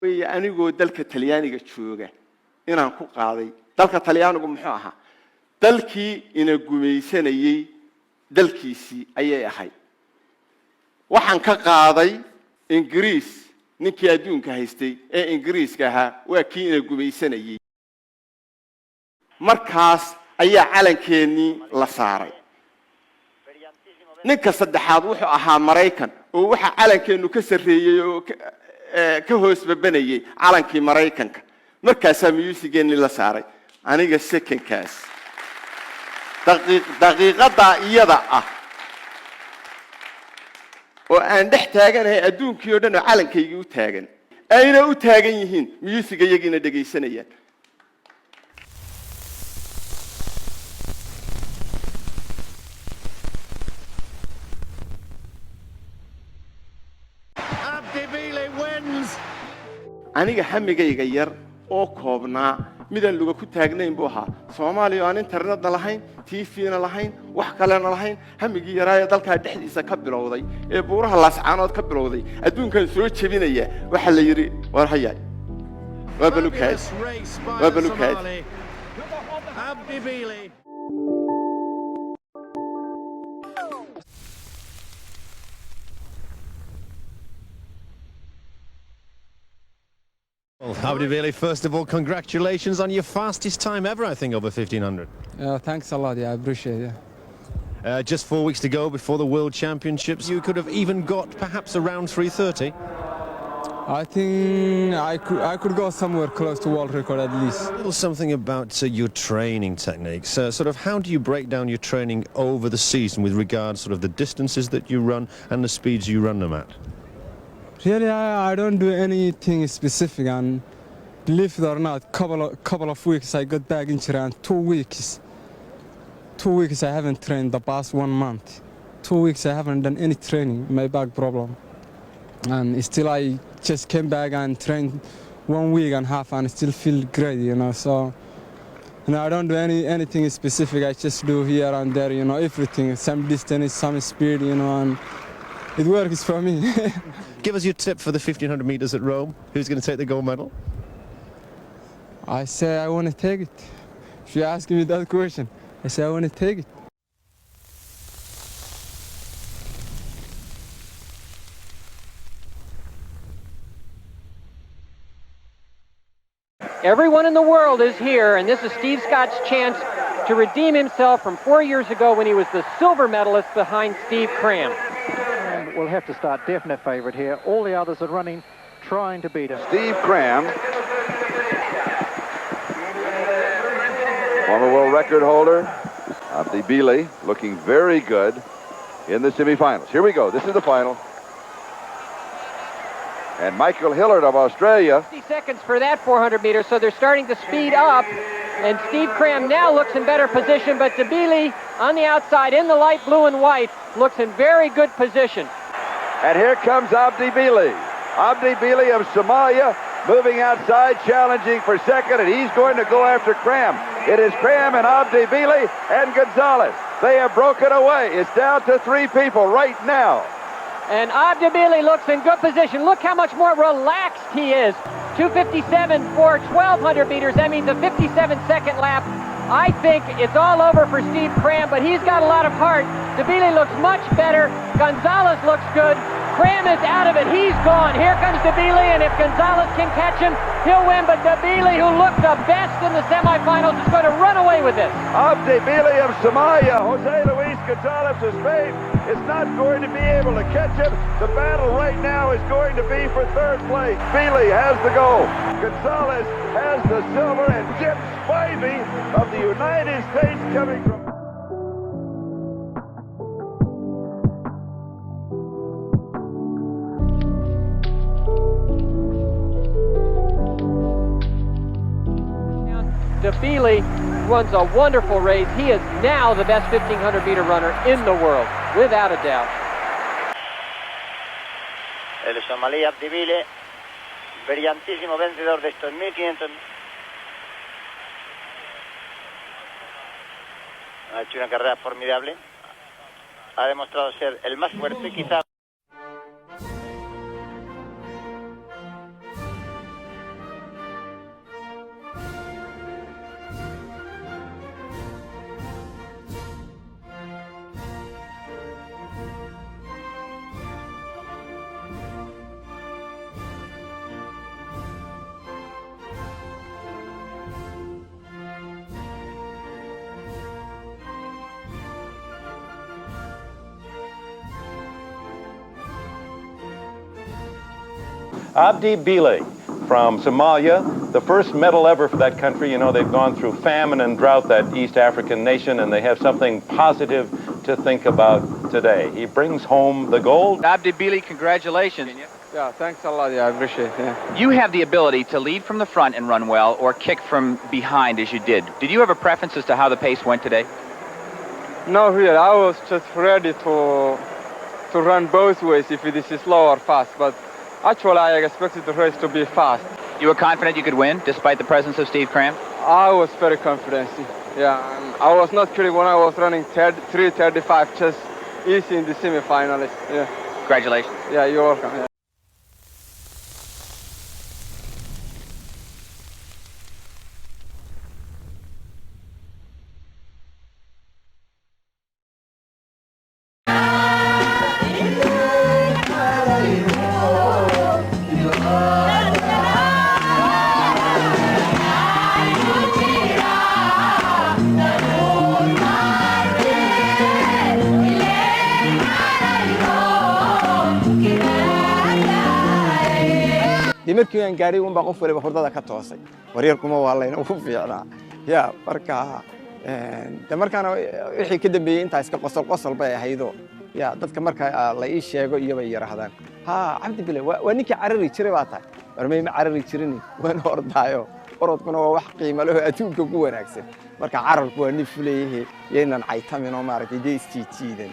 way anigoo dalka Talyaaniga jooga inaan ku qaaday dalka Talyaanigu muxuu ahaa dalkii ina gumaysanayay dalkiisii ayay ahayd waxaan ka qaaday Ingiriis ninkii adduunka haystay ee Ingiriiska ahaa waa kii ina gumaysanayay markaas ayaa calankeenii la saaray ninka saddexaad wuxuu ahaa Mareykan oo waxa calankeenu ka sareeyay oo ka hoos babanayay calankii Mareykanka markaas musigeeni la saaray aniga second kaas daqiiqada iyada ah oo aan dhex taaganahay adduunkii oo dhan oo calankayga u taagan ayna u taagan yihiin musiga iyagiina dhageysanayaan Abdi Bile wins. aniga hamigayga yar oo koobnaa midaan luga ku taagnayn buu ahaa Soomaaliya aan internet lahayn TV-na lahayn wax kale lahayn hamigii yaraaya dalka dhexdiisa ka bilowday ee buuraha laascaanood ka bilowday adduunkan soo jebinaya waxa la yiri war hayay waa balukaad Abdi Bile. Well, Abdi Bile, first of all, congratulations on your fastest time ever, I think, over 1500. Thanks a lot, I appreciate it. Just 4 weeks to go before the World Championships. You could have even got perhaps around 3:30. I think I could go somewhere close to world record at least. Well, something about your training techniques. Sort of how do you break down your training over the season with regards sort of the distances that you run and the speeds you run them at? Really, I don't do anything specific, and believe it or not, couple of weeks I got back injured, and 2 weeks. 2 weeks I haven't trained the past 1 month. 2 weeks I haven't done any training, my back problem. And still I just came back and trained 1 week and a half and still feel great, you know. So, you know, I don't do anything specific. I just do here and there, you know, everything. Some distance, some speed, you know, and it works for me. Give us your tip for the 1500 meters at Rome. Who's going to take the gold medal? I say I want to take it. If you ask me that question, I say I want to take it. Everyone in the world is here, and this is Steve Scott's chance to redeem himself from 4 years ago when he was the silver medalist behind Steve Cram. And we'll have to start definite favourite here. All the others are running, trying to beat him. Steve Cram, former world record holder, Abdi Bile, looking very good in the semifinals. Here we go. This is the final. And Michael Hillard of Australia. 50 seconds for that 400 meters, so they're starting to speed up. And Steve Cram now looks in better position, but Bile on the outside in the light blue and white looks in very good position. And here comes Abdi Bile. Abdi Bile of Somalia moving outside, challenging for second, and he's going to go after Cram. It is Cram and Abdi Bile and Gonzalez. They have broken away. It's down to 3 people right now. And Abdi Bile looks in good position. Look how much more relaxed he is. 2:57 for 1,200 meters. That means a 57-second lap. I think it's all over for Steve Cram, but he's got a lot of heart. Bile looks much better. Gonzalez looks good. Cram is out of it. He's gone. Here comes Bile, and if Gonzalez can catch him, he'll win. But Bile, who looked the best in the semifinals, is going to run away with this. Abdi Bile of Somalia, Jose Luis Gonzalez of Spain is not going to be able to catch him. The battle right now is going to be for third place. Bile has the gold. Gonzalez has the silver, and Jim Spivey of the United States coming from... Bile runs a wonderful race. He is now the best 1,500 meter runner in the world, without a doubt. El Somali Abdi Bile, brillantísimo vencedor de estos 1500. Ha hecho una carrera formidable. Ha demostrado ser el más fuerte, quizá. Abdi Bile from Somalia, the first medal ever for that country. You know, they've gone through famine and drought, that East African nation, and they have something positive to think about today. He brings home the gold. Abdi Bile, congratulations. Yeah, thanks a lot. Yeah, I appreciate it. Yeah. You have the ability to lead from the front and run well, or kick from behind as you did. Did you have a preference as to how the pace went today? No, really. I was just ready to run both ways, if it is slow or fast. But actually, I expected the race to be fast. You were confident you could win, despite the presence of Steve Cram? I was very confident. Yeah, and I was not kidding when I was running 3:35, just easy in the semi-finals. Yeah. Congratulations. Yeah, you're welcome. Yeah. markii aan gaaray uun baa qof waliba hurdada ka toosay wareerkuma waa layna ugu fiicnaa ya marka markaana wixii ka dambeeyay inta iska qosol bay ahaydo ya dadka marka la ii sheego iyo bay yiraahdaan ha Abdi Bile waa ninkii carari jiray baa tahay warmay ma carari jirin waan ordaayo orodkuna waa wax qiimo leh adduunka ku wanaagsan marka cararku waa nif leeyahay yeenan caytamin oo maaragtay jeestiidan